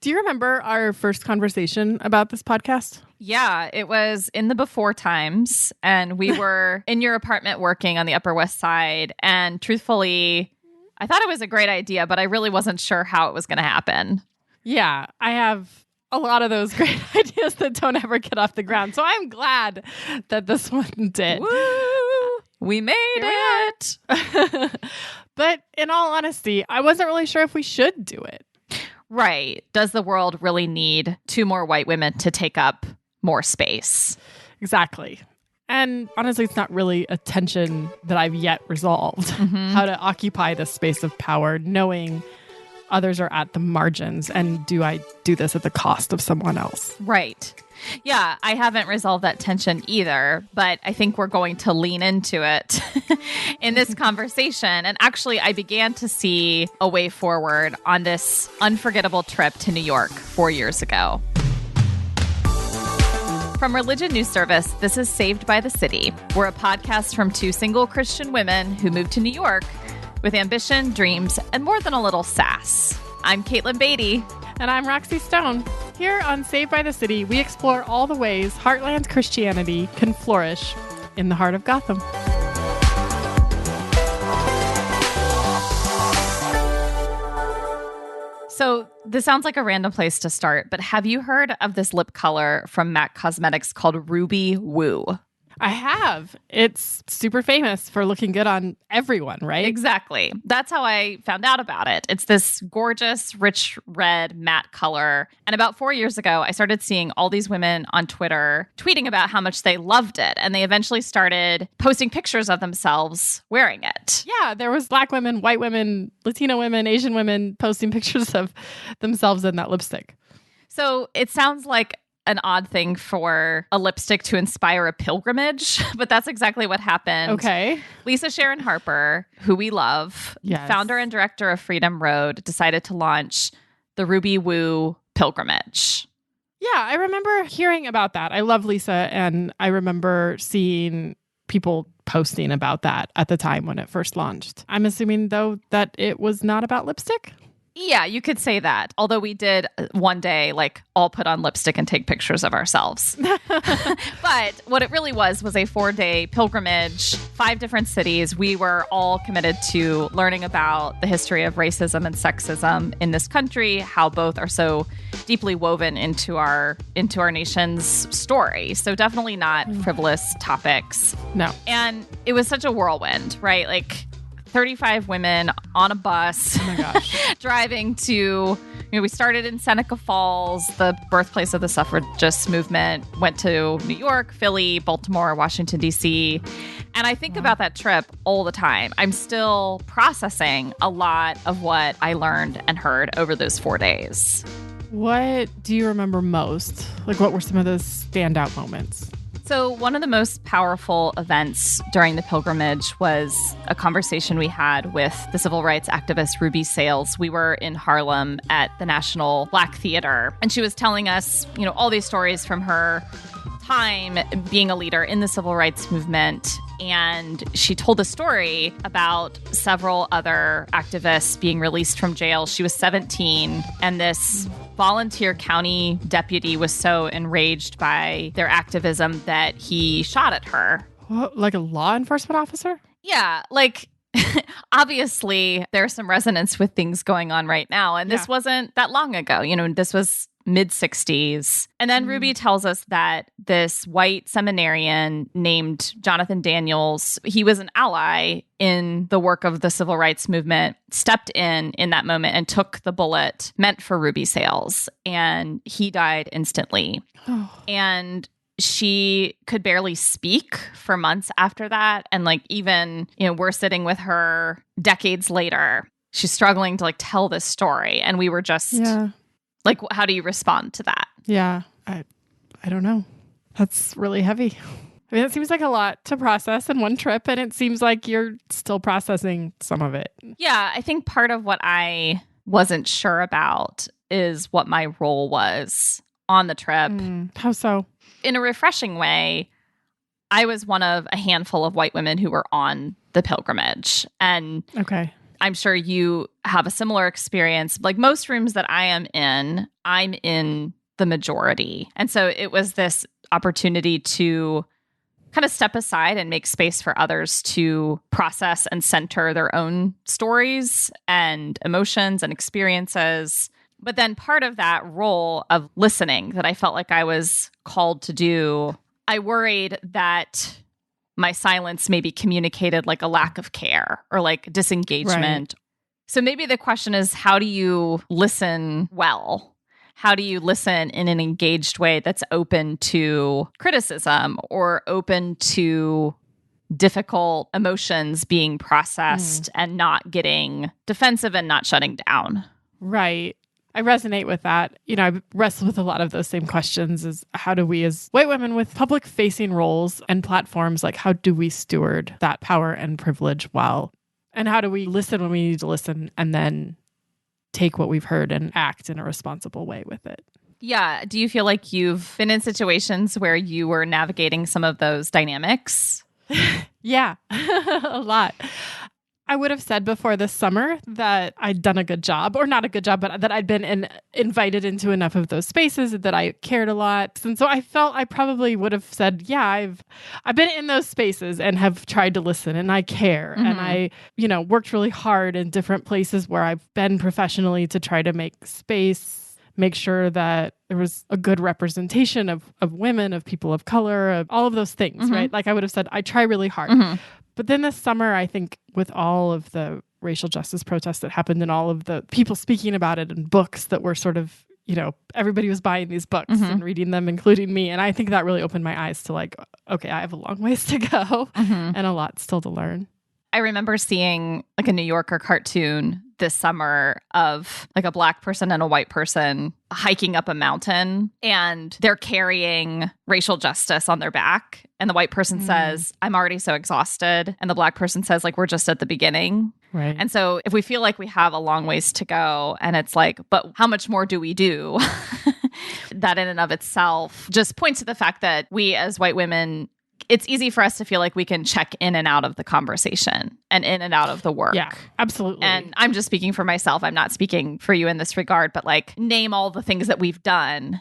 Do you remember our first conversation about this podcast? Yeah, it was in the before times, and we were in your apartment working on the Upper West Side. And truthfully, I thought it was a great idea, but I really wasn't sure how it was going to happen. Yeah, I have a lot of those great ideas that don't ever get off the ground. So I'm glad that this one did. Woo! We made it! But in all honesty, I wasn't really sure if we should do it. Right. Does the world really need 2 more white women to take up more space? Exactly. And honestly, it's not really a tension that I've yet resolved. How to occupy this space of power, knowing others are at the margins. And do I do this at the cost of someone else? Right. Yeah, I haven't resolved that tension either, but I think we're going to lean into it in this conversation. And actually, I began to see a way forward on this unforgettable trip to New York 4 years ago. From Religion News Service, this is Saved by the City. We're a podcast from 2 single Christian women who moved to New York with ambition, dreams, and more than a little sass. I'm Katelyn Beatty. And I'm Roxy Stone. Here on Saved by the City, we explore all the ways heartland Christianity can flourish in the heart of Gotham. So this sounds like a random place to start, but have you heard of this lip color from MAC Cosmetics called Ruby Woo? I have. It's super famous for looking good on everyone, right? Exactly. That's how I found out about it. It's this gorgeous, rich red matte color. And about 4 years ago, I started seeing all these women on Twitter tweeting about how much they loved it. And they eventually started posting pictures of themselves wearing it. Yeah, there was Black women, white women, Latino women, Asian women posting pictures of themselves in that lipstick. So it sounds like an odd thing for a lipstick to inspire a pilgrimage, but that's exactly what happened. Okay. Lisa Sharon Harper, who we love, founder and director of Freedom Road, decided to launch the Ruby Woo pilgrimage. Yeah, I remember hearing about that. I love Lisa, and I remember seeing people posting about that at the time when it first launched. I'm assuming, though, that it was not about lipstick? Yeah, you could say that. Although we did one day, all put on lipstick and take pictures of ourselves. But what it really was a 4-day pilgrimage, 5 different cities. We were all committed to learning about the history of racism and sexism in this country, how both are so deeply woven into our nation's story. So definitely not frivolous topics. No. And it was such a whirlwind, right? 35 women on a bus. Oh my gosh. Driving to, we started in Seneca Falls, the birthplace of the suffragist movement, went to New York, Philly, Baltimore, Washington, D.C. And I think about that trip all the time. I'm still processing a lot of what I learned and heard over those 4 days. What do you remember most? What were some of those standout moments? So one of the most powerful events during the pilgrimage was a conversation we had with the civil rights activist Ruby Sales. We were in Harlem at the National Black Theater, and she was telling us, all these stories from her time being a leader in the civil rights movement. And she told a story about several other activists being released from jail. She was 17, and this volunteer county deputy was so enraged by their activism that he shot at her. What, like a law enforcement officer? Yeah, obviously there's some resonance with things going on right now. And this wasn't that long ago. This was mid-60s. And then Ruby tells us that this white seminarian named Jonathan Daniels, he was an ally in the work of the civil rights movement, stepped in that moment and took the bullet meant for Ruby Sales. And he died instantly. And she could barely speak for months after that. And even, we're sitting with her decades later. She's struggling to tell this story. And we were just how do you respond to that? Yeah, I don't know. That's really heavy. I mean, it seems like a lot to process in one trip, and it seems like you're still processing some of it. Yeah, I think part of what I wasn't sure about is what my role was on the trip. How so? In a refreshing way, I was one of a handful of white women who were on the pilgrimage. And I'm sure you have a similar experience. Most rooms that I am in, I'm in the majority. And so it was this opportunity to kind of step aside and make space for others to process and center their own stories and emotions and experiences. But then part of that role of listening that I felt like I was called to do, I worried that my silence maybe communicated like a lack of care or like disengagement. Right. So maybe the question is, how do you listen well? How do you listen in an engaged way that's open to criticism or open to difficult emotions being processed and not getting defensive and not shutting down? Right. I resonate with that. You know, I wrestle with a lot of those same questions is how do we as white women with public facing roles and platforms, like how do we steward that power and privilege well? And how do we listen when we need to listen and then take what we've heard and act in a responsible way with it? Yeah. Do you feel like you've been in situations where you were navigating some of those dynamics? Yeah, a lot. I would have said before this summer that I'd done a good job, or not a good job, but that I'd been invited into enough of those spaces, that I cared a lot. And so I felt I probably would have said, yeah, I've been in those spaces and have tried to listen and I care. Mm-hmm. And I, worked really hard in different places where I've been professionally to try to make space, make sure that there was a good representation of women, of people of color, of all of those things, mm-hmm. right? Like I would have said, I try really hard. Mm-hmm. But then this summer, I think with all of the racial justice protests that happened and all of the people speaking about it and books that were sort of, everybody was buying these books mm-hmm. and reading them, including me. And I think that really opened my eyes to like, okay, I have a long ways to go mm-hmm. and a lot still to learn. I remember seeing like a New Yorker cartoon this summer of like a Black person and a white person hiking up a mountain, and they're carrying racial justice on their back. And the white person says, I'm already so exhausted. And the Black person says, like, we're just at the beginning. Right. And so if we feel like we have a long ways to go, and it's like, but how much more do we do? That in and of itself just points to the fact that we as white women, it's easy for us to feel like we can check in and out of the conversation and in and out of the work. Yeah, absolutely. And I'm just speaking for myself. I'm not speaking for you in this regard, but like name all the things that we've done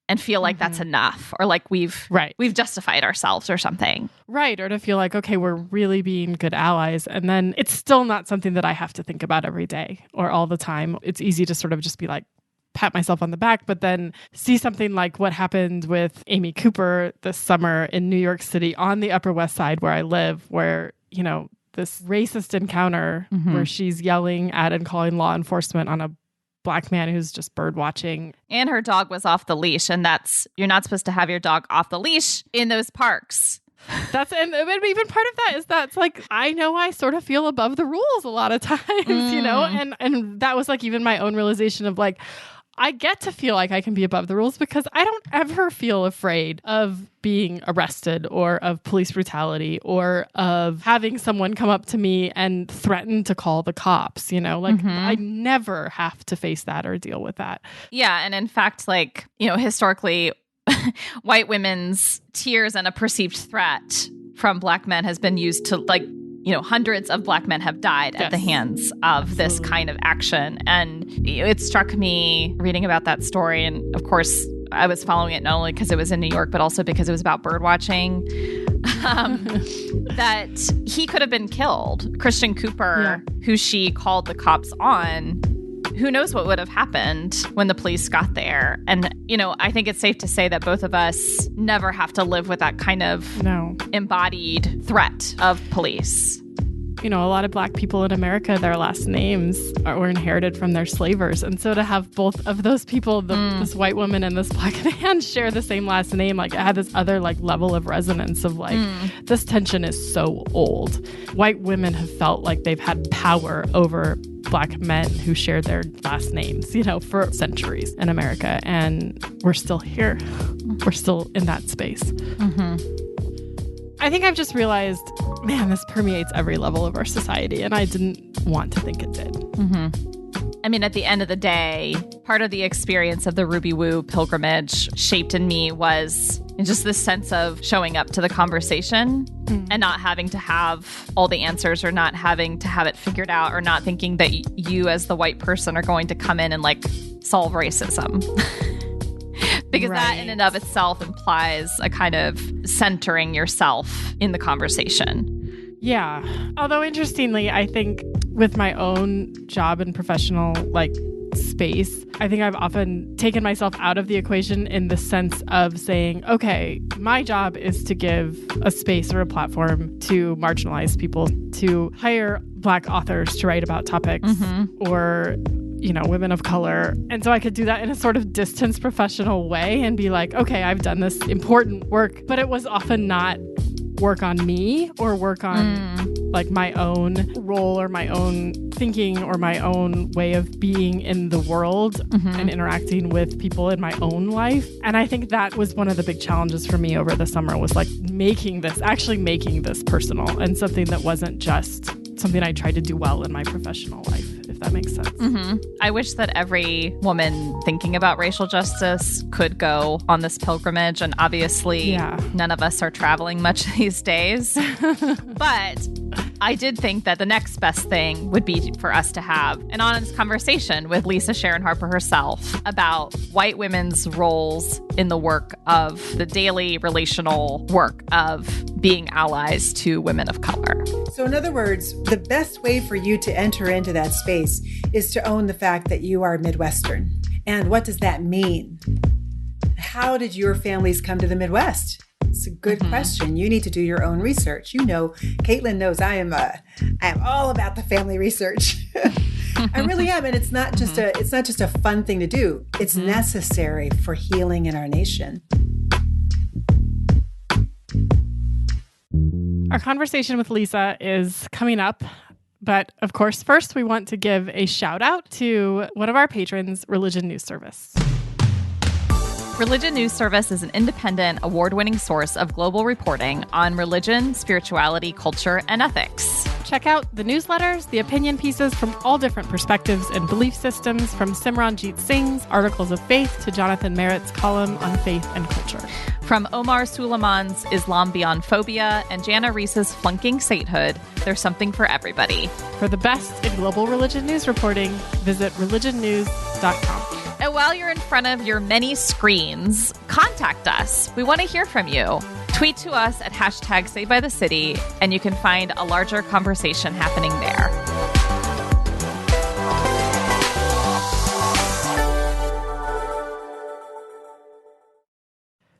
and feel like mm-hmm. that's enough, or like we've justified ourselves or something. Right. Or to feel like, okay, we're really being good allies. And then it's still not something that I have to think about every day or all the time. It's easy to sort of just be like, pat myself on the back, but then see something like what happened with Amy Cooper this summer in New York City on the Upper West Side where I live, where, this racist encounter mm-hmm. where she's yelling at and calling law enforcement on a Black man who's just bird watching. And her dog was off the leash. And you're not supposed to have your dog off the leash in those parks. And even part of that is that's like, I know I sort of feel above the rules a lot of times, and that was like even my own realization of like, I get to feel like I can be above the rules because I don't ever feel afraid of being arrested or of police brutality or of having someone come up to me and threaten to call the cops, mm-hmm. I never have to face that or deal with that. Yeah. And in fact, like, historically, white women's tears and a perceived threat from Black men has been used to like, hundreds of Black men have died at the hands of this kind of action. And it struck me reading about that story. And of course, I was following it not only because it was in New York, but also because it was about bird watching, that he could have been killed. Christian Cooper, who she called the cops on, who knows what would have happened when the police got there. And, I think it's safe to say that both of us never have to live with that kind of embodied threat of police. A lot of Black people in America, their last names were inherited from their slavers. And so to have both of those people, this white woman and this Black man share the same last name, like it had this other like level of resonance of like, this tension is so old. White women have felt like they've had power over Black men who share their last names, for centuries in America. And we're still here. We're still in that space. Mm-hmm. I think I've just realized, man, this permeates every level of our society. And I didn't want to think it did. Mm-hmm. I mean, at the end of the day, part of the experience of the Ruby Woo pilgrimage shaped in me was just this sense of showing up to the conversation and not having to have all the answers or not having to have it figured out or not thinking that you as the white person are going to come in and like solve racism. Because that in and of itself implies a kind of centering yourself in the conversation. Yeah. Although interestingly, I think with my own job and professional space, I think I've often taken myself out of the equation in the sense of saying, okay, my job is to give a space or a platform to marginalized people, to hire Black authors to write about topics or women of color. And so I could do that in a sort of distance professional way and be like, okay, I've done this important work, but it was often not work on me or work on my own role or my own thinking or my own way of being in the world and interacting with people in my own life. And I think that was one of the big challenges for me over the summer, was making this personal and something that wasn't just something I tried to do well in my professional life, if that makes sense. I wish that every woman thinking about racial justice could go on this pilgrimage. And obviously, none of us are traveling much these days. But I did think that the next best thing would be for us to have an honest conversation with Lisa Sharon Harper herself about white women's roles in the work of the daily relational work of being allies to women of color. So in other words, the best way for you to enter into that space is to own the fact that you are Midwestern. And what does that mean? How did your families come to the Midwest? It's a good question. You need to do your own research. Katelyn knows I am all about the family research. I really am. And it's not just a fun thing to do. It's necessary for healing in our nation. Our conversation with Lisa is coming up. But of course, first we want to give a shout out to one of our patrons, Religion News Service. Religion News Service is an independent, award-winning source of global reporting on religion, spirituality, culture, and ethics. Check out the newsletters, the opinion pieces from all different perspectives and belief systems, from Simranjit Singh's Articles of Faith to Jonathan Merritt's column on faith and culture. From Omar Suleiman's Islam Beyond Phobia and Jana Reese's Flunking Sainthood, there's something for everybody. For the best in global religion news reporting, visit religionnews.com. And while you're in front of your many screens, contact us. We want to hear from you. Tweet to us at #SaveByTheCity, and you can find a larger conversation happening there.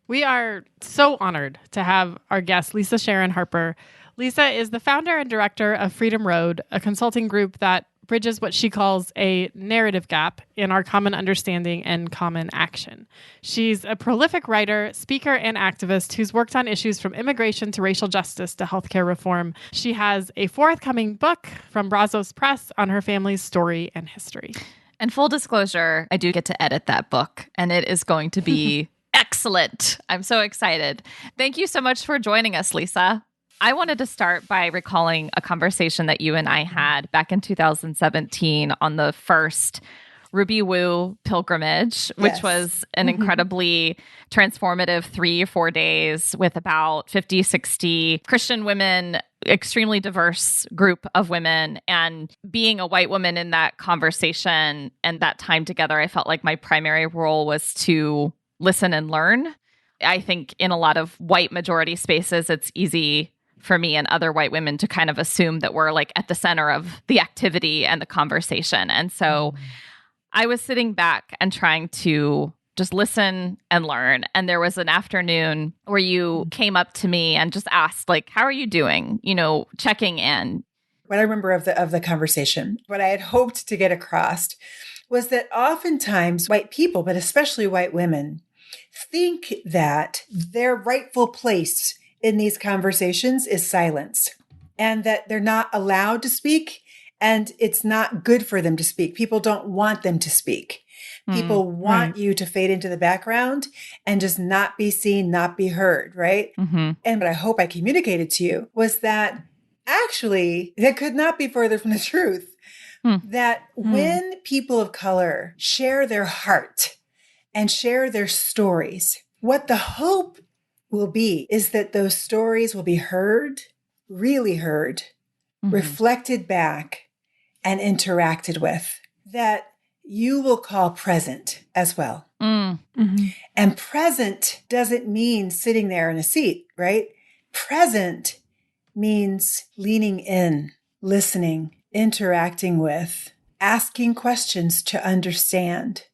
We are so honored to have our guest, Lisa Sharon Harper. Lisa is the founder and director of Freedom Road, a consulting group that bridges what she calls a narrative gap in our common understanding and common action. She's a prolific writer, speaker, and activist who's worked on issues from immigration to racial justice to healthcare reform. She has a forthcoming book from Brazos Press on her family's story and history. And full disclosure, I do get to edit that book, and it is going to be excellent. I'm so excited. Thank you so much for joining us, Lisa. I wanted to start by recalling a conversation that you and I had back in 2017 on the first Ruby Woo pilgrimage, which was an incredibly transformative 3 or 4 days with about 50, 60 Christian women, extremely diverse group of women. And being a white woman in that conversation and that time together, I felt like my primary role was to listen and learn. I think in a lot of white majority spaces, it's easy for me and other white women to kind of assume that we're at the center of the activity and the conversation. And so I was sitting back and trying to just listen and learn. And there was an afternoon where you came up to me and just asked, how are you doing? Checking in. What I remember of the conversation, what I had hoped to get across was that oftentimes white people, but especially white women, think that their rightful place in these conversations is silence, and that they're not allowed to speak, and it's not good for them to speak. People don't want them to speak. People want you to fade into the background and just not be seen, not be heard, right? And what I hope I communicated to you was that actually that could not be further from the truth. That when people of color share their heart and share their stories, what the hope will be is that those stories will be heard, really heard, reflected back, and interacted with. That you will call present as well. Mm-hmm. And present doesn't mean sitting there in a seat, right? Present means leaning in, listening, interacting with, asking questions to understand,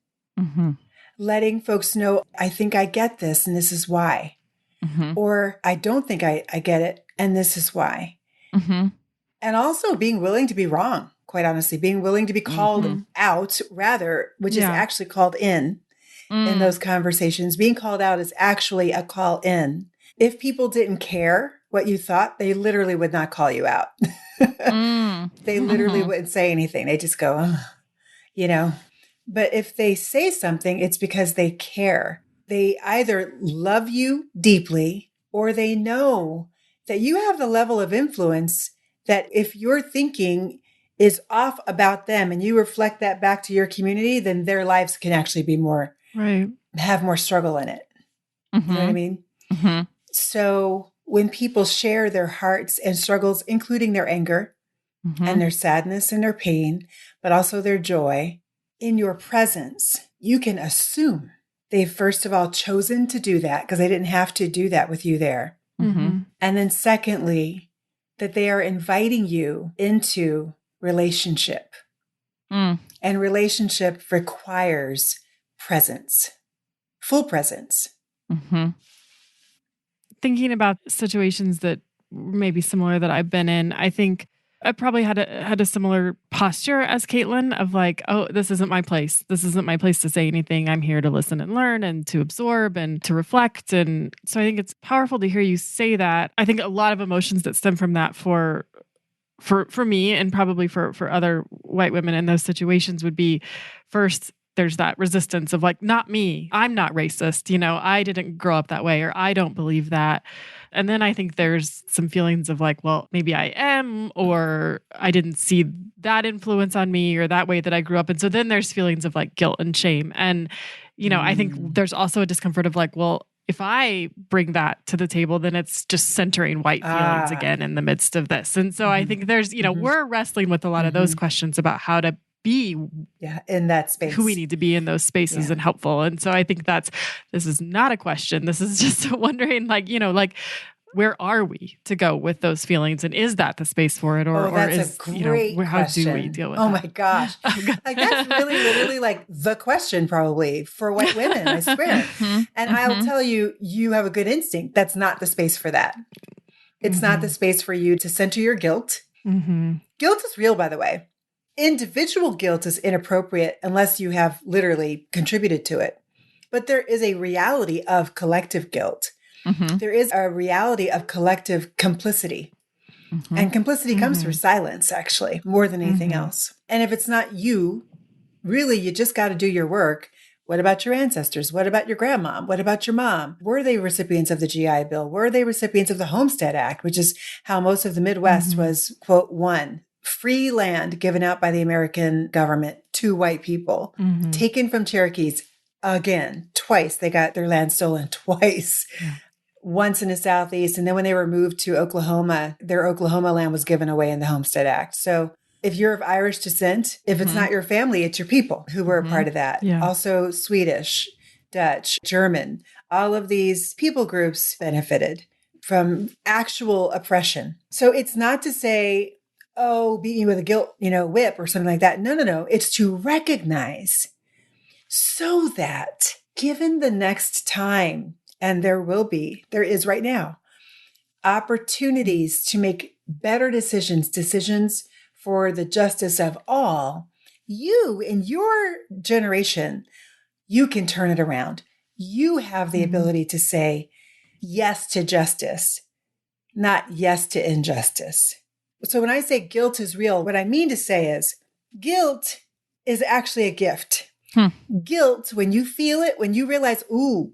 letting folks know, I think I get this and this is why. Or I don't think I get it and this is why. And also being willing to be wrong, quite honestly, being willing to be called out rather, which is actually called in those conversations. Being called out is actually a call in. If people didn't care what you thought, they literally would not call you out. They literally wouldn't say anything. They just go, oh, But if they say something, it's because they care. They either love you deeply or they know that you have the level of influence that if your thinking is off about them and you reflect that back to your community, then their lives can actually be more, have more struggle in it. You know what I mean? So when people share their hearts and struggles, including their anger and their sadness and their pain, but also their joy in your presence, you can assume they've first of all chosen to do that because they didn't have to do that with you there. And then secondly, that they are inviting you into relationship. And relationship requires presence, full presence. Thinking about situations that may be similar that I've been in, I think I probably had a similar posture as Katelyn of like, oh, this isn't my place. This isn't my place to say anything. I'm here to listen and learn and to absorb and to reflect. And so I think it's powerful to hear you say that. I think a lot of emotions that stem from that for me and probably for other white women in those situations would be first, there's that resistance of like, not me, I'm not racist, I didn't grow up that way, or I don't believe that. And then I think there's some feelings of like, well, maybe I am, or I didn't see that influence on me or that way that I grew up. And so then there's feelings of like guilt and shame. And, I think there's also a discomfort of like, well, if I bring that to the table, then it's just centering white feelings again in the midst of this. And so I think there's, we're wrestling with a lot of those questions about how to be in that space, who we need to be in those spaces and helpful. And so I think this is not a question. This is just wondering like, where are we to go with those feelings? And is that the space for it? Or that's is, a great how question. do we deal with that? Oh my gosh. Like that's really literally like the question probably for white women, I swear. And I'll tell you, you have a good instinct. That's not the space for that. It's not the space for you to center your guilt. Guilt is real, by the way. Individual guilt is inappropriate unless you have literally contributed to it. But there is a reality of collective guilt. There is a reality of collective complicity. And complicity comes through silence, actually, more than anything else. And if it's not you, really, you just got to do your work. What about your ancestors? What about your grandma? What about your mom? Were they recipients of the GI Bill? Were they recipients of the Homestead Act, which is how most of the Midwest was, quote, won? Free land given out by the American government to white people, taken from Cherokees again, twice. They got their land stolen twice. Once in the Southeast. And then when they were moved to Oklahoma, their Oklahoma land was given away in the Homestead Act. So if you're of Irish descent, if it's not your family, it's your people who were a part of that. Also Swedish, Dutch, German, all of these people groups benefited from actual oppression. So it's not to say, oh, beat you with a guilt, whip or something like that. No. It's to recognize so that given the next time, and there is right now, opportunities to make better decisions for the justice of all, you in your generation, you can turn it around. You have the ability to say yes to justice, not yes to injustice. So when I say guilt is real, what I mean to say is guilt is actually a gift. Guilt, when you feel it, when you realize, ooh,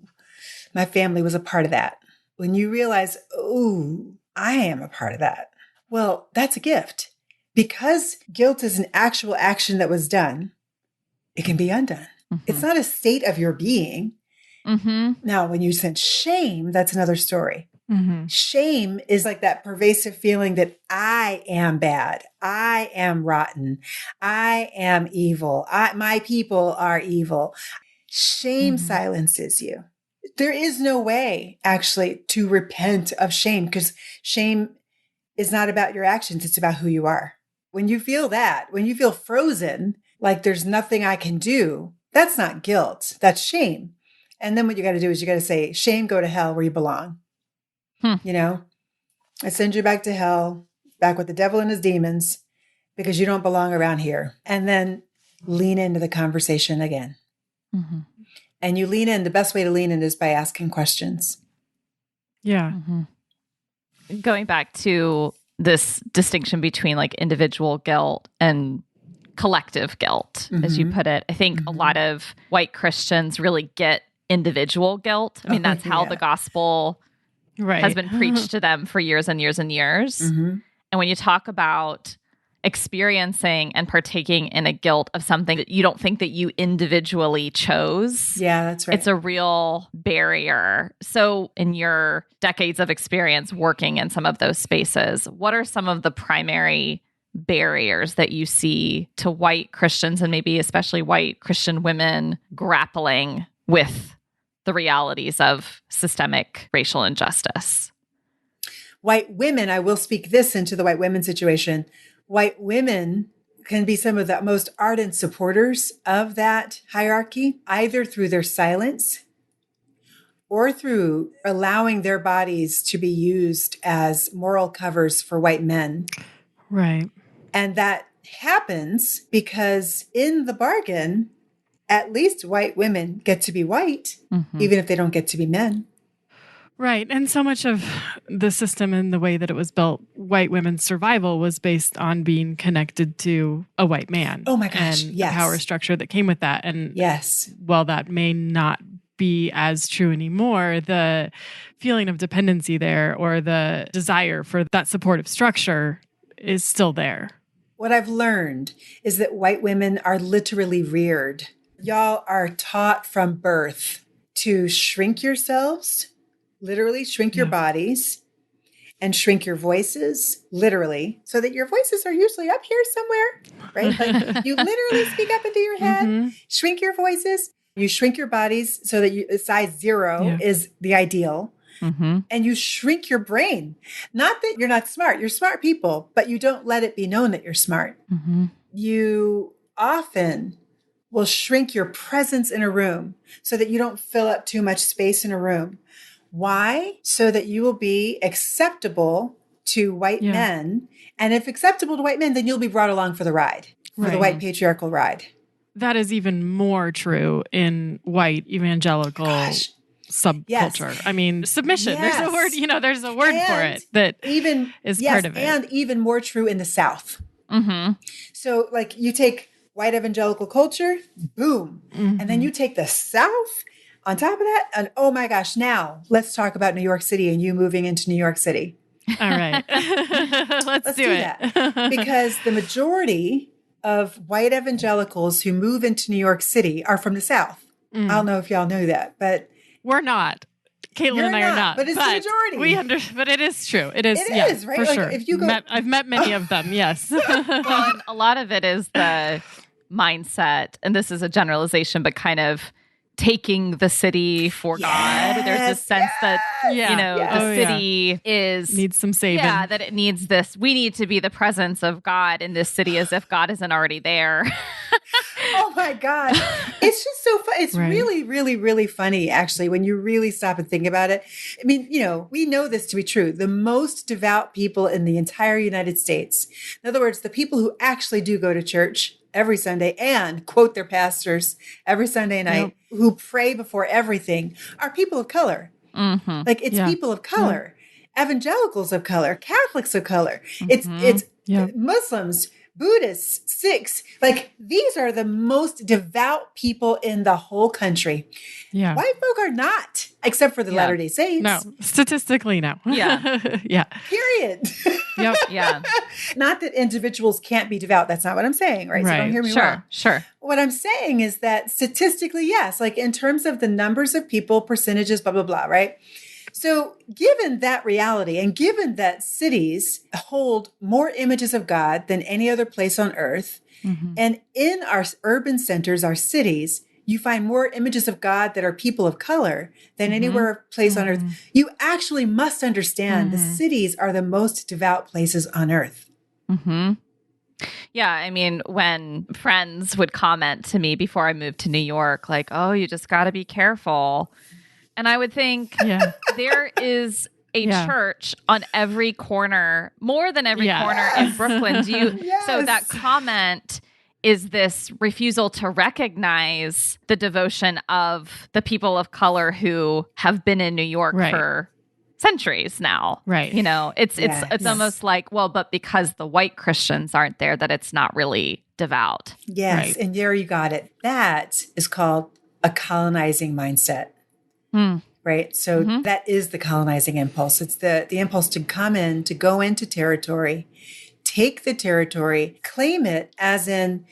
my family was a part of that. When you realize, ooh, I am a part of that. Well, that's a gift. Because guilt is an actual action that was done, it can be undone. It's not a state of your being. Now, when you sense shame, that's another story. Shame is like that pervasive feeling that I am bad. I am rotten. I am evil. My people are evil. Shame silences you. There is no way actually to repent of shame, because shame is not about your actions. It's about who you are. When you feel that, when you feel frozen, like there's nothing I can do, that's not guilt. That's shame. And then what you got to do is you got to say, shame, go to hell where you belong. You know, I send you back to hell, back with the devil and his demons, because you don't belong around here. And then lean into the conversation again. And you lean in. The best way to lean in is by asking questions. Yeah. Going back to this distinction between like individual guilt and collective guilt, as you put it, I think a lot of white Christians really get individual guilt. I mean, that's how the gospel has been preached to them for years and years and years. And when you talk about experiencing and partaking in a guilt of something that you don't think that you individually chose. Yeah, that's right. It's a real barrier. So in your decades of experience working in some of those spaces, what are some of the primary barriers that you see to white Christians and maybe especially white Christian women grappling with the realities of systemic racial injustice? White women, I will speak this into the white women situation. White women can be some of the most ardent supporters of that hierarchy, either through their silence or through allowing their bodies to be used as moral covers for white men. Right. And that happens because in the bargain, at least white women get to be white, even if they don't get to be men. Right. And so much of the system and the way that it was built, white women's survival was based on being connected to a white man. Oh my gosh, and yes. the power structure that came with that. And yes, while that may not be as true anymore, the feeling of dependency there or the desire for that supportive structure is still there. What I've learned is that white women are literally reared. Y'all are taught from birth to shrink yourselves, literally shrink your bodies, and shrink your voices, literally, so that your voices are usually up here somewhere, right? Like you literally speak up into your head, shrink your voices, you shrink your bodies so that size 0 is the ideal. And you shrink your brain. Not that you're not smart. You're smart people, but you don't let it be known that you're smart. You often will shrink your presence in a room so that you don't fill up too much space in a room. Why? So that you will be acceptable to white men. And if acceptable to white men, then you'll be brought along for the ride, for the white patriarchal ride. That is even more true in white evangelical subculture. I mean, submission. There's a word, there's a word for it that even is part of it. And even more true in the South. So like you take white evangelical culture, boom. And then you take the South on top of that. And oh my gosh, now let's talk about New York City and you moving into New York City. All right. Let's do it. That. Because the majority of white evangelicals who move into New York City are from the South. I don't know if y'all know that, but we're not. Katelyn and I are not. But it's the majority. But it is true. It is, right? For like sure. If you go, I've met many of them, yes. Well, and a lot of it is the mindset, and this is a generalization, but kind of taking the city for God. There's this sense that, the city needs some saving. Yeah, that it needs this. We need to be the presence of God in this city as if God isn't already there. Oh my God. It's just so fun. It's really, really, really funny, actually, when you really stop and think about it. I mean, we know this to be true. The most devout people in the entire United States, in other words, the people who actually do go to church every Sunday and quote their pastors every Sunday night, who pray before everything, are people of color. Like it's people of color, evangelicals of color, Catholics of color. It's Muslims, Buddhists, Sikhs. Like these are the most devout people in the whole country. Yeah. White folk are not, except for the Latter-day Saints. No, statistically, no. Yeah. Period. Yeah. Not that individuals can't be devout. That's not what I'm saying, right? So don't hear me wrong. Sure. What I'm saying is that statistically, yes, like in terms of the numbers of people, percentages, blah, blah, blah, right? So given that reality and given that cities hold more images of God than any other place on earth, and in our urban centers, our cities, you find more images of God that are people of color than anywhere place on earth, you actually must understand the cities are the most devout places on earth. Yeah, I mean, when friends would comment to me before I moved to New York, like, oh, you just got to be careful. And I would think, there is a church on every corner, more than every corner in Brooklyn. So that comment is this refusal to recognize the devotion of the people of color who have been in New York for centuries now. Right. You know, it's almost like, well, but because the white Christians aren't there, that it's not really devout. Yes. Right. And there you got it. That is called a colonizing mindset. Right. So that is the colonizing impulse. It's the impulse to come in, to go into territory, take the territory, claim it as in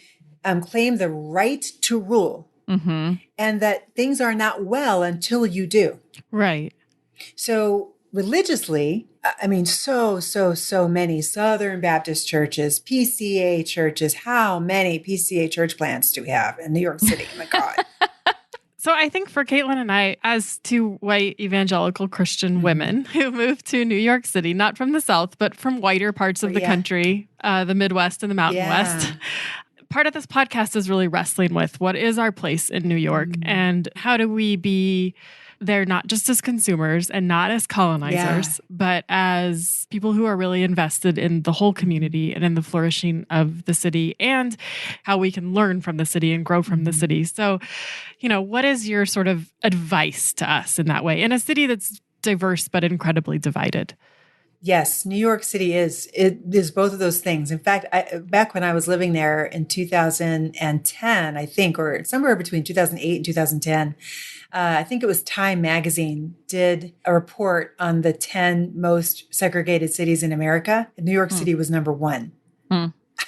claim the right to rule, and that things are not well until you do. Right. So religiously, I mean, so many Southern Baptist churches, PCA churches. How many PCA church plants do we have in New York City? Oh my God. So I think for Katelyn and I, as two white evangelical Christian women who moved to New York City, not from the South, but from whiter parts of the country, the Midwest and the Mountain West, part of this podcast is really wrestling with what is our place in New York and how do we be there not just as consumers and not as colonizers, but as people who are really invested in the whole community and in the flourishing of the city and how we can learn from the city and grow from the city. So, you know, what is your sort of advice to us in that way in a city that's diverse but incredibly divided? Yes, New York City is both of those things. In fact, back when I was living there in 2010, I think, or somewhere between 2008 and 2010, I think it was Time Magazine did a report on the 10 most segregated cities in America. And New York City was number one.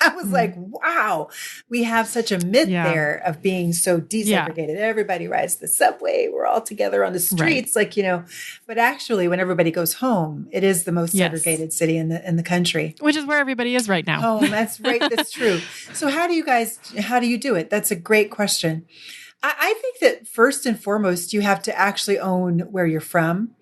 I was like, wow, we have such a myth there of being so desegregated. Everybody rides the subway. We're all together on the streets, like, you know, but actually when everybody goes home, it is the most segregated city in the country. Which is where everybody is right now. Home, that's right. That's true. So how do you do it? That's a great question. I think that first and foremost, you have to actually own where you're from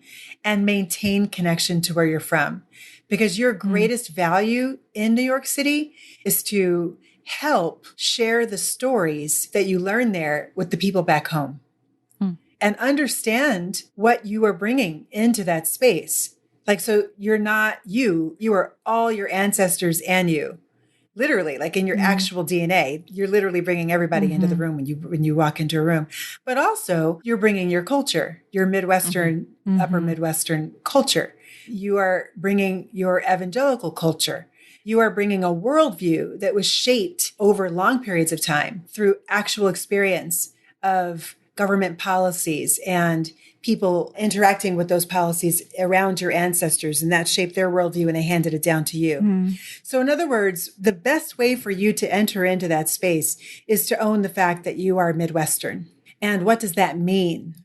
and maintain connection to where you're from. Because your greatest value in New York City is to help share the stories that you learn there with the people back home and understand what you are bringing into that space. Like, so you're not you are all your ancestors and you. Literally, like in your actual DNA, you're literally bringing everybody into the room when you walk into a room. But also, you're bringing your culture, your Midwestern, upper Midwestern culture. You are bringing your evangelical culture. You are bringing a worldview that was shaped over long periods of time through actual experience of government policies and people interacting with those policies around your ancestors, and that shaped their worldview and they handed it down to you. So in other words, the best way for you to enter into that space is to own the fact that you are Midwestern. And what does that mean?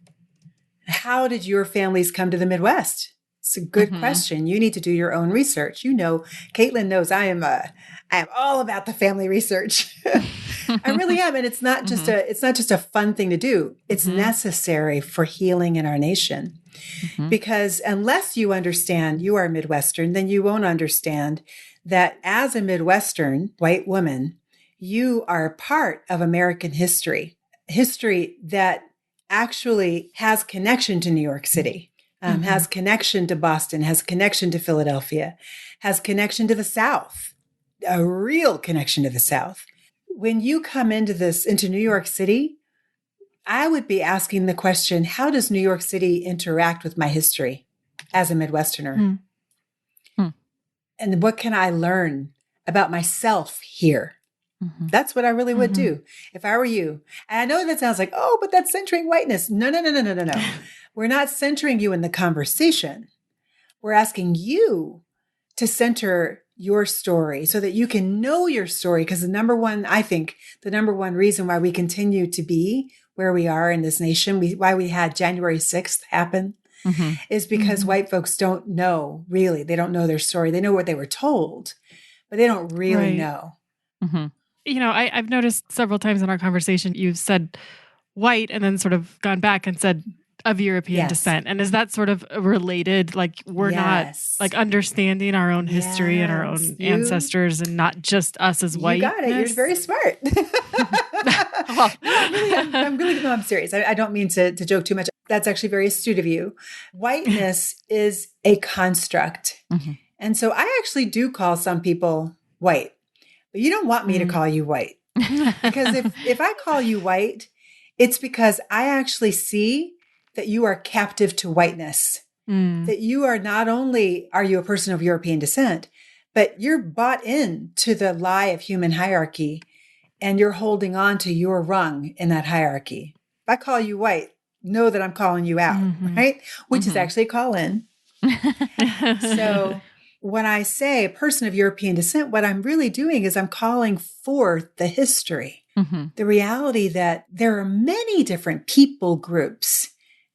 How did your families come to the Midwest? It's a good question. You need to do your own research. You know, Katelyn knows I am all about the family research. I really am. And it's not just a fun thing to do. It's necessary for healing in our nation. Because unless you understand you are Midwestern, then you won't understand that as a Midwestern white woman, you are part of American history that actually has connection to New York City. Has connection to Boston, has connection to Philadelphia, has connection to the South, a real connection to the South. When you come into New York City, I would be asking the question, how does New York City interact with my history as a Midwesterner? And what can I learn about myself here? That's what I really would do if I were you. And I know that sounds like, oh, but that's centering whiteness. No. We're not centering you in the conversation. We're asking you to center your story so that you can know your story. Because the number one reason why we continue to be where we are in this nation, why we had January 6th happen, is because white folks don't know, really. They don't know their story. They know what they were told, but they don't really know. You know, I've noticed several times in our conversation, you've said white and then sort of gone back and said of European descent. And is that sort of related? Like we're not like understanding our own history and our own ancestors and not just us as white. You got it. You're very smart. Well, no, I'm serious. I don't mean to joke too much. That's actually very astute of you. Whiteness is a construct. And so I actually do call some people white, but you don't want me to call you white. Because if I call you white, it's because I actually see that you are captive to whiteness, that you are not only are you a person of European descent, but you're bought in to the lie of human hierarchy and you're holding on to your rung in that hierarchy. If I call you white, know that I'm calling you out, right? Which is actually a call in. So when I say a person of European descent, what I'm really doing is I'm calling forth the history, the reality that there are many different people groups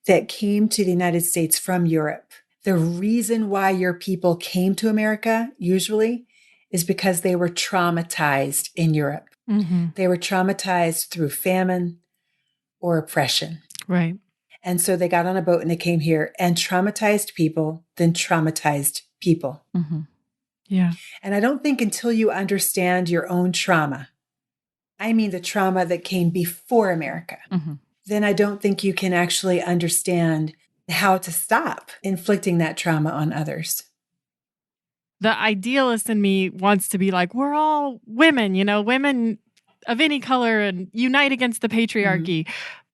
that came to the United States from Europe. The reason why your people came to America usually is because they were traumatized in Europe. They were traumatized through famine or oppression. Right. And so they got on a boat and they came here, and traumatized people then traumatized people. Yeah. And I don't think until you understand your own trauma, I mean the trauma that came before America, then I don't think you can actually understand how to stop inflicting that trauma on others. The idealist in me wants to be like, we're all women, you know, women of any color and unite against the patriarchy.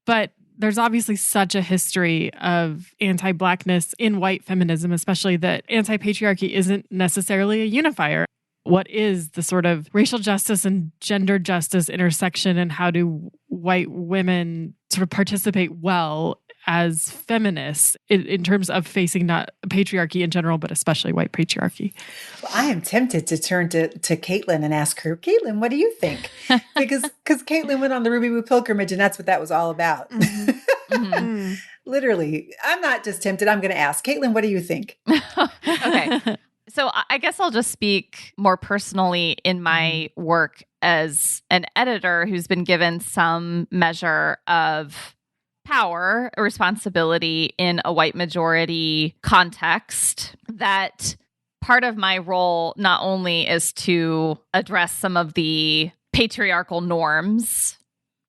But there's obviously such a history of anti-Blackness in white feminism, especially that anti-patriarchy isn't necessarily a unifier. What is the sort of racial justice and gender justice intersection, and how do white women sort of participate well as feminists in terms of facing not patriarchy in general, but especially white patriarchy? Well, I am tempted to turn to Katelyn and ask her, Katelyn, what do you think? Because Katelyn went on the Ruby Woo pilgrimage, and that's what that was all about. Literally, I'm not just tempted. I'm going to ask Katelyn, what do you think? Okay. So I guess I'll just speak more personally in my work as an editor who's been given some measure of power, a responsibility in a white majority context, that part of my role not only is to address some of the patriarchal norms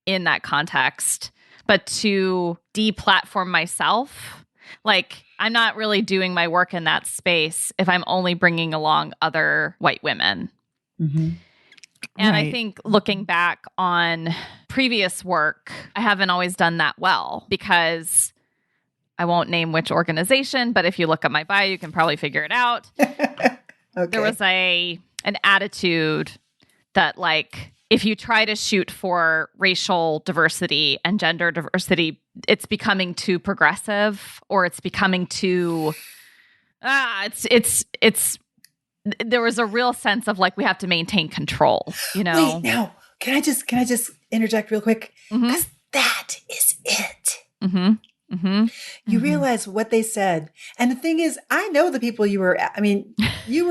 in that context, but to deplatform myself. Like, I'm not really doing my work in that space if I'm only bringing along other white women. And I think looking back on previous work, I haven't always done that well, because I won't name which organization, but if you look at my bio, you can probably figure it out. There was an attitude that, like, if you try to shoot for racial diversity and gender diversity, it's becoming too progressive, or it's becoming too there was a real sense of like, we have to maintain control, you know? Wait, now, can I just interject real quick? Because that is it. You realize what they said. And the thing is, I know the people you were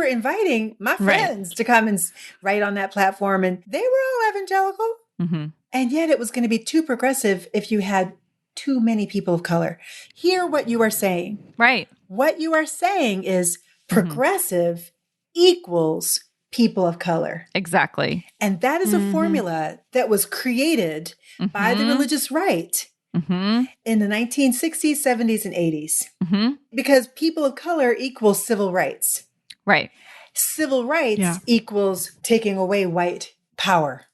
inviting my friends to come and write on that platform, and they were all evangelical. And yet it was going to be too progressive if you had too many people of color. Hear what you are saying. Right. What you are saying is progressive equals people of color. Exactly. And that is a formula that was created by the religious right in the 1960s, 70s, and 80s. Because people of color equals civil rights. Right. Civil rights equals taking away white power.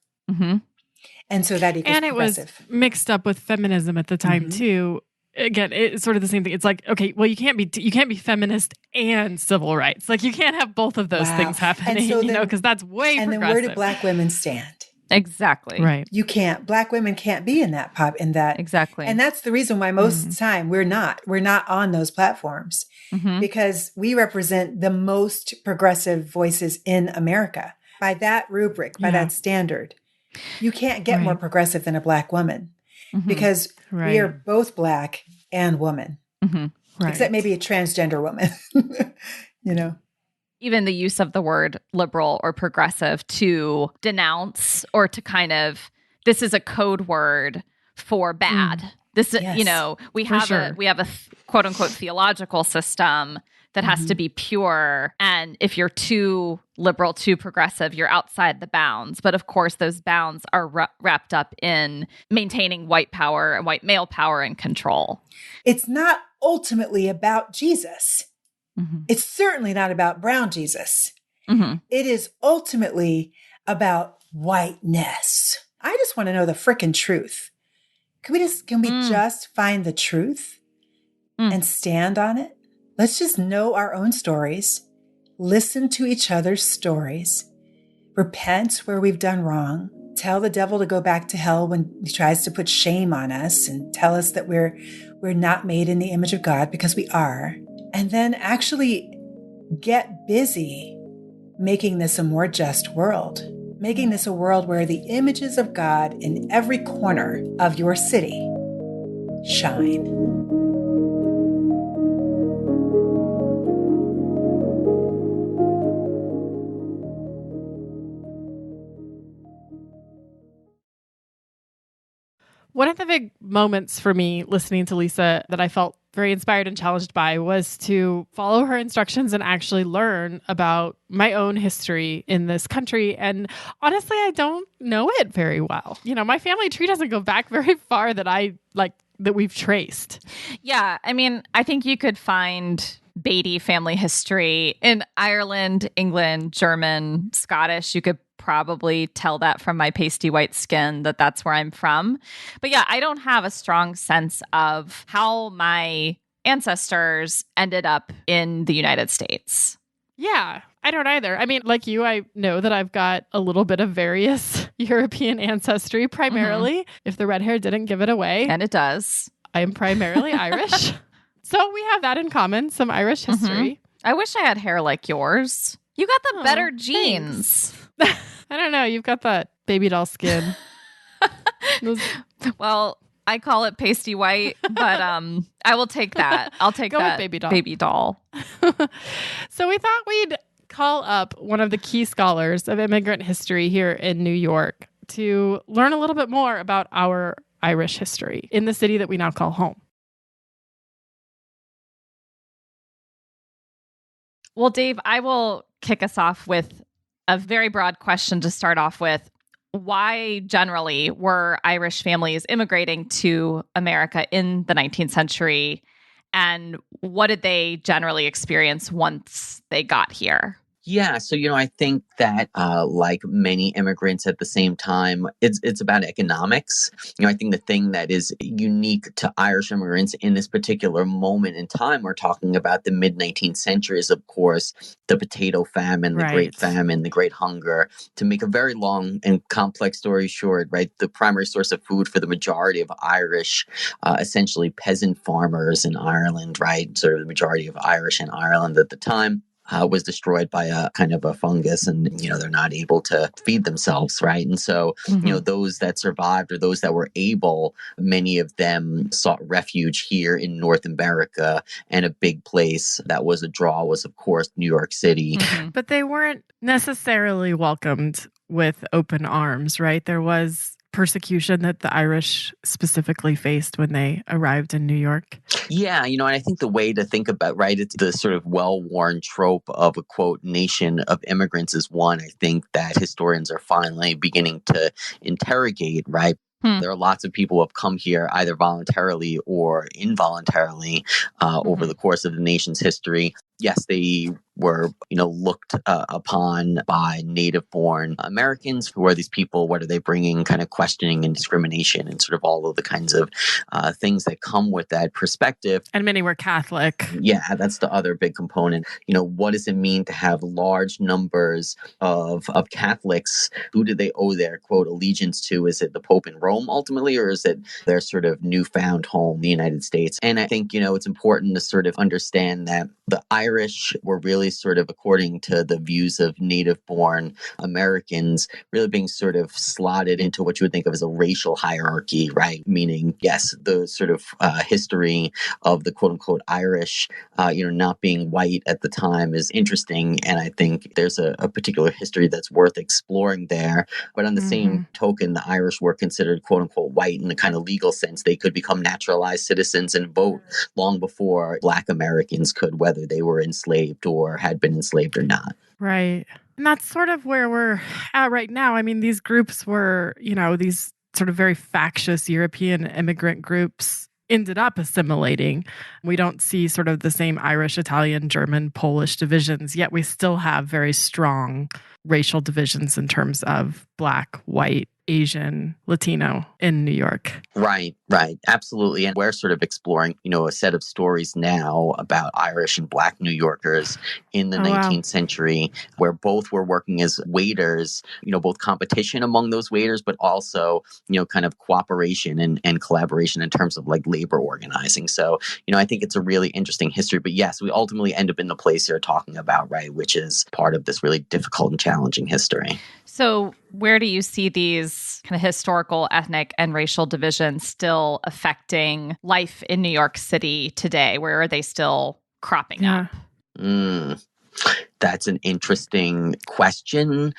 And so that equals progressive. And it was mixed up with feminism at the time too. Again, it's sort of the same thing. It's like, okay, well, you can't be feminist and civil rights. Like, you can't have both of those things happening, so because that's way progressive. And then where do Black women stand? Exactly. Right. You can't. Black women can't be in that Exactly. And that's the reason why most of the time we're not on those platforms, because we represent the most progressive voices in America. By that rubric, by that standard, you can't get more progressive than a Black woman, because we are both Black and woman. Right. Except maybe a transgender woman, you know? Even the use of the word liberal or progressive to denounce or to kind of, this is a code word for bad. This, Yes. you know, we have a quote unquote theological system that has to be pure. And if you're too liberal, too progressive, you're outside the bounds. But of course, those bounds are wrapped up in maintaining white power and white male power and control. It's not ultimately about Jesus. It's certainly not about brown Jesus. It is ultimately about whiteness. I just want to know the frickin' truth. Can we just find the truth and stand on it? Let's just know our own stories, listen to each other's stories, repent where we've done wrong, tell the devil to go back to hell when he tries to put shame on us and tell us that we're not made in the image of God, because we are. And then actually get busy making this a more just world, making this a world where the images of God in every corner of your city shine. One of the big moments for me listening to Lisa that I felt very inspired and challenged by was to follow her instructions and actually learn about my own history in this country. And honestly, I don't know it very well. You know, my family tree doesn't go back very far that we've traced. Yeah. I mean, I think you could find Beatty family history in Ireland, England, German, Scottish. You could probably tell that from my pasty white skin that that's where I'm from. But yeah, I don't have a strong sense of how my ancestors ended up in the United States. Yeah, I don't either. I mean, like you, I know that I've got a little bit of various European ancestry, primarily, if the red hair didn't give it away. And it does. I am primarily Irish. So we have that in common, some Irish history. I wish I had hair like yours. You got the better genes. I don't know. You've got that baby doll skin. Well, I call it pasty white, but I will take that. I'll take Go that with baby doll. So we thought we'd call up one of the key scholars of immigrant history here in New York to learn a little bit more about our Irish history in the city that we now call home. Well, Dave, I will kick us off with a very broad question to start off with. Why generally were Irish families immigrating to America in the 19th century? And what did they generally experience once they got here? Yeah, so I think that like many immigrants at the same time, it's about economics. I think the thing that is unique to Irish immigrants in this particular moment in time, we're talking about the mid-19th century, is of course the potato famine, the Great Famine, the Great Hunger. To make a very long and complex story short, right, the primary source of food for the majority of Irish, essentially peasant farmers in Ireland, right, sort of the majority of Irish in Ireland at the time, was destroyed by a kind of a fungus, and they're not able to feed themselves, right? And so those that survived, or those that were able, many of them sought refuge here in North America, and a big place that was a draw was, of course, New York City. But they weren't necessarily welcomed with open arms, right? There was persecution that the Irish specifically faced when they arrived in New York. Yeah, and I think the way to think about, right, it's the sort of well-worn trope of a, quote, nation of immigrants is one I think that historians are finally beginning to interrogate, right? There are lots of people who have come here either voluntarily or involuntarily over the course of the nation's history. Yes, they were, looked upon by native-born Americans. Who are these people? What are they bringing? Kind of questioning and discrimination and sort of all of the kinds of things that come with that perspective. And many were Catholic. Yeah, that's the other big component. What does it mean to have large numbers of Catholics? Who do they owe their, quote, allegiance to? Is it the Pope in Rome ultimately, or is it their sort of newfound home, the United States? And I think, it's important to sort of understand that the Irish were really really sort of according to the views of native-born Americans, really being sort of slotted into what you would think of as a racial hierarchy, right? Meaning, yes, the sort of history of the quote-unquote Irish, not being white at the time is interesting. And I think there's a particular history that's worth exploring there. But on the same token, the Irish were considered quote-unquote white in the kind of legal sense. They could become naturalized citizens and vote long before Black Americans could, whether they were enslaved or had been enslaved or not. Right. And that's sort of where we're at right now. I mean, these groups were, these sort of very factious European immigrant groups ended up assimilating. We don't see sort of the same Irish, Italian, German, Polish divisions, yet we still have very strong racial divisions in terms of Black, white, Asian, Latino in New York. Right. Absolutely. And we're sort of exploring, a set of stories now about Irish and Black New Yorkers in the 19th century, where both were working as waiters, both competition among those waiters, but also, kind of cooperation and collaboration in terms of like labor organizing. So, I think it's a really interesting history. But yes, we ultimately end up in the place you're talking about, right, which is part of this really difficult and challenging history. So where do you see these kind of historical, ethnic, and racial divisions still affecting life in New York City today? Where are they still cropping up? That's an interesting question.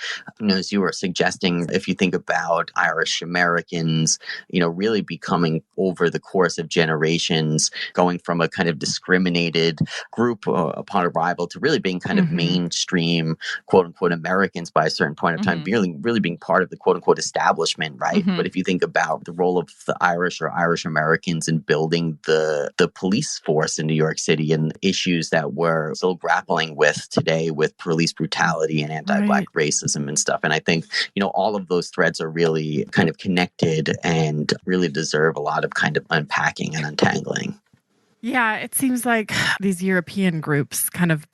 As you were suggesting, if you think about Irish Americans, really becoming over the course of generations, going from a kind of discriminated group upon arrival to really being kind of mainstream, quote unquote, Americans by a certain point of time, really being part of the quote unquote establishment, right? But if you think about the role of the Irish or Irish Americans in building the police force in New York City and issues that we're still grappling with today with police brutality and anti-Black racism and stuff. And I think, all of those threads are really kind of connected and really deserve a lot of kind of unpacking and untangling. Yeah, it seems like these European groups kind of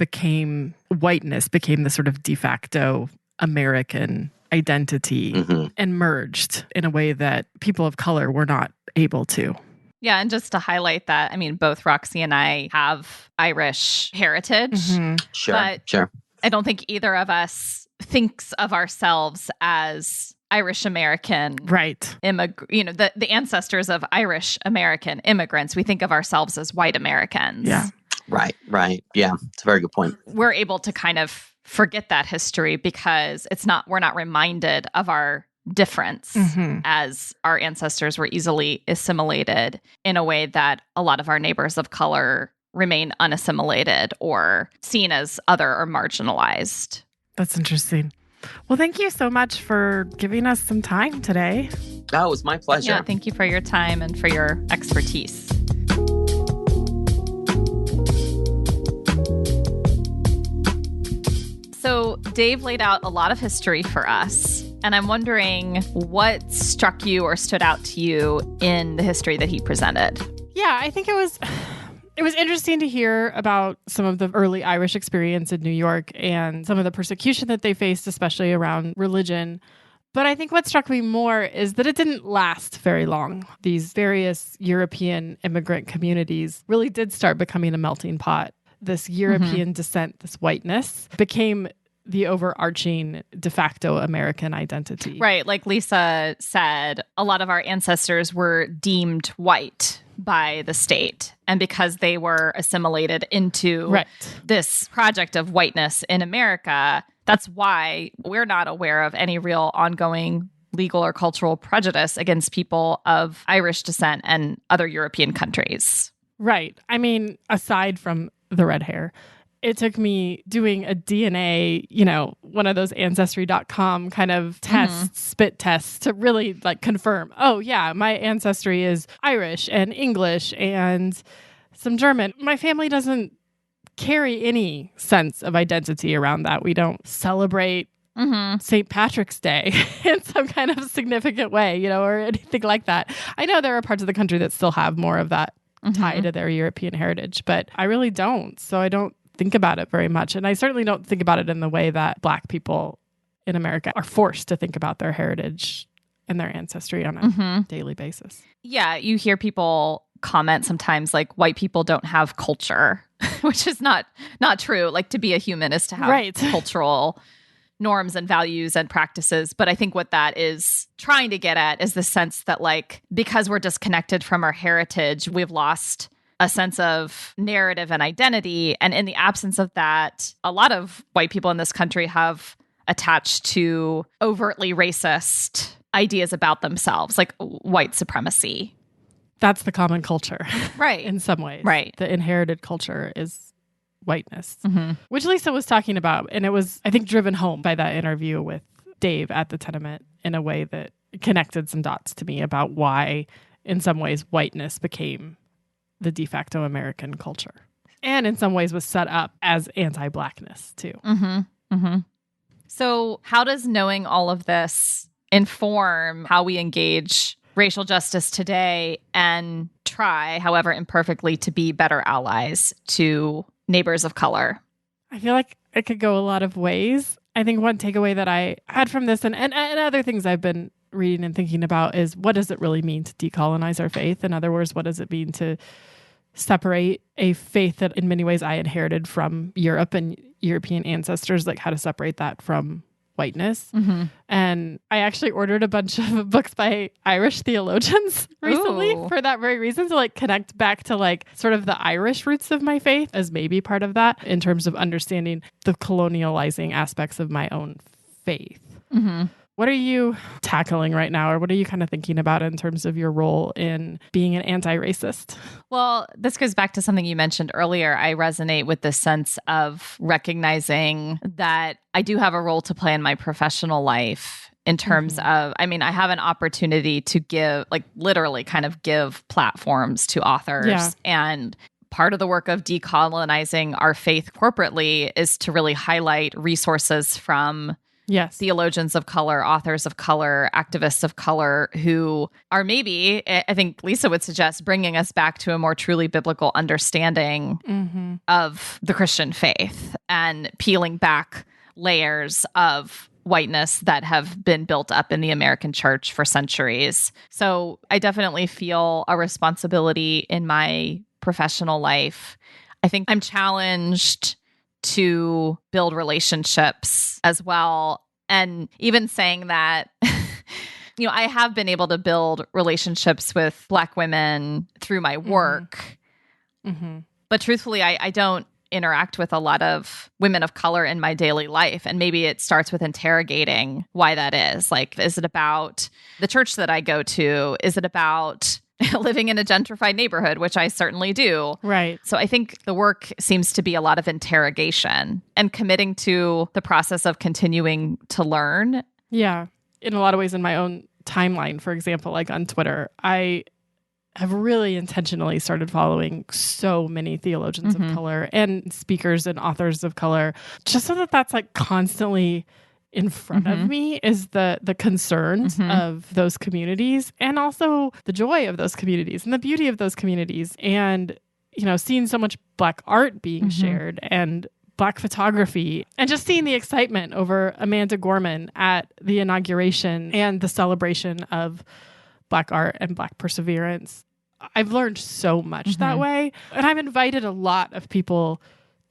whiteness became the sort of de facto American identity and merged in a way that people of color were not able to. Yeah, and just to highlight that, I mean, both Roxy and I have Irish heritage. Sure. I don't think either of us thinks of ourselves as Irish American. Right. The ancestors of Irish American immigrants. We think of ourselves as white Americans. Yeah. Right. Yeah, it's a very good point. We're able to kind of forget that history because we're not reminded of our difference as our ancestors were easily assimilated in a way that a lot of our neighbors of color remain unassimilated or seen as other or marginalized. That's interesting. Well, thank you so much for giving us some time today. Oh, it was my pleasure. Yeah, thank you for your time and for your expertise. So Dave laid out a lot of history for us, and I'm wondering what struck you or stood out to you in the history that he presented. Yeah, I think it was interesting to hear about some of the early Irish experience in New York and some of the persecution that they faced, especially around religion. But I think what struck me more is that it didn't last very long. These various European immigrant communities really did start becoming a melting pot. This European descent, this whiteness, became the overarching de facto American identity. Right. Like Lisa said, a lot of our ancestors were deemed white by the state. And because they were assimilated into this project of whiteness in America, that's why we're not aware of any real ongoing legal or cultural prejudice against people of Irish descent and other European countries. Right. I mean, aside from the red hair, it took me doing a DNA, one of those Ancestry.com kind of tests, spit tests to really confirm, oh yeah, my ancestry is Irish and English and some German. My family doesn't carry any sense of identity around that. We don't celebrate St. Patrick's Day in some kind of significant way, or anything like that. I know there are parts of the country that still have more of that tie to their European heritage, but I really don't. So I don't think about it very much. And I certainly don't think about it in the way that Black people in America are forced to think about their heritage and their ancestry on a daily basis. Yeah, you hear people comment sometimes like white people don't have culture. which is not true. Like, to be a human is to have cultural norms and values and practices. But I think what that is trying to get at is the sense that, like, because we're disconnected from our heritage, we've lost a sense of narrative and identity. And in the absence of that, a lot of white people in this country have attached to overtly racist ideas about themselves, like white supremacy. That's the common culture. Right. In some ways. Right. The inherited culture is whiteness, which Lisa was talking about. And it was, I think, driven home by that interview with Dave at the Tenement in a way that connected some dots to me about why, in some ways, whiteness became the de facto American culture. And in some ways was set up as anti-Blackness, too. So how does knowing all of this inform how we engage racial justice today and try, however imperfectly, to be better allies to neighbors of color? I feel like it could go a lot of ways. I think one takeaway that I had from this and other things I've been reading and thinking about is, what does it really mean to decolonize our faith? In other words, what does it mean to separate a faith that in many ways I inherited from Europe and European ancestors, like how to separate that from whiteness. And I actually ordered a bunch of books by Irish theologians recently for that very reason, to like connect back to like sort of the Irish roots of my faith as maybe part of that in terms of understanding the colonializing aspects of my own faith. What are you tackling right now, or what are you kind of thinking about in terms of your role in being an anti-racist? Well, this goes back to something you mentioned earlier. I resonate with the sense of recognizing that I do have a role to play in my professional life in terms of, I mean, I have an opportunity to give, like literally kind of give platforms to authors. Yeah. And part of the work of decolonizing our faith corporately is to really highlight resources from theologians of color, authors of color, activists of color who are maybe, I think Lisa would suggest, bringing us back to a more truly biblical understanding of the Christian faith and peeling back layers of whiteness that have been built up in the American church for centuries. So I definitely feel a responsibility in my professional life. I think I'm challenged to build relationships as well. And even saying that, you know, I have been able to build relationships with Black women through my work. But truthfully, I don't interact with a lot of women of color in my daily life. And maybe it starts with interrogating why that is. Like, is it about the church that I go to? Is it about living in a gentrified neighborhood, which I certainly do. Right. So I think the work seems to be a lot of interrogation and committing to the process of continuing to learn. Yeah. In a lot of ways, in my own timeline, for example, like on Twitter, I have really intentionally started following so many theologians of color and speakers and authors of color, just so that that's like constantly in front of me is the concerns of those communities, and also the joy of those communities and the beauty of those communities. And, you know, seeing so much Black art being shared and Black photography, and just seeing the excitement over Amanda Gorman at the inauguration and the celebration of Black art and Black perseverance. I've learned so much that way. And I've invited a lot of people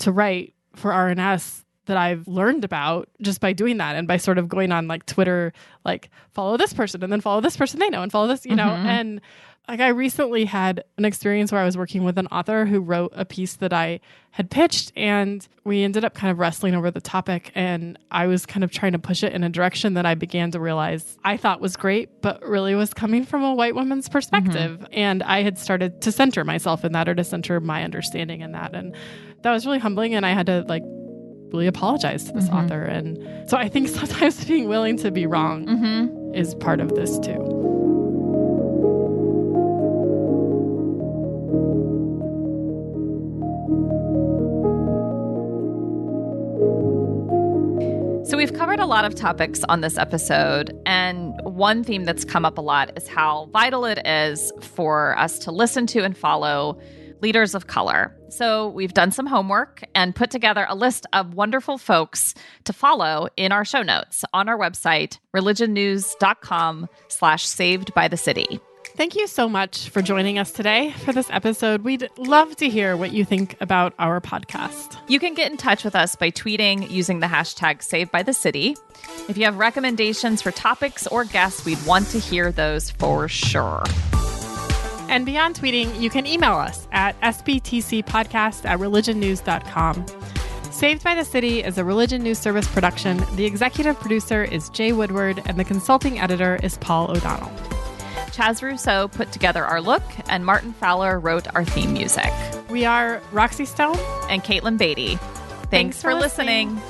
to write for RNS that I've learned about just by doing that, and by sort of going on like Twitter, like follow this person and then follow this person they know and follow this, you know. And like I recently had an experience where I was working with an author who wrote a piece that I had pitched, and we ended up kind of wrestling over the topic, and I was kind of trying to push it in a direction that I began to realize I thought was great, but really was coming from a white woman's perspective. And I had started to center myself in that, or to center my understanding in that. And that was really humbling, and I had to like really apologize to this author. And so I think sometimes being willing to be wrong is part of this too. So we've covered a lot of topics on this episode, and one theme that's come up a lot is how vital it is for us to listen to and follow leaders of color. So we've done some homework and put together a list of wonderful folks to follow in our show notes on our website, religionnews.com/savedbythecity. Thank you so much for joining us today for this episode. We'd love to hear what you think about our podcast. You can get in touch with us by tweeting using the hashtag #SavedByTheCity. If you have recommendations for topics or guests, we'd want to hear those for sure. And beyond tweeting, you can email us at sbtcpodcast@religionnews.com. Saved by the City is a Religion News Service production. The executive producer is Jay Woodward, and the consulting editor is Paul O'Donnell. Chaz Rousseau put together our look, and Martin Fowler wrote our theme music. We are Roxy Stone and Katelyn Beatty. Thanks for listening.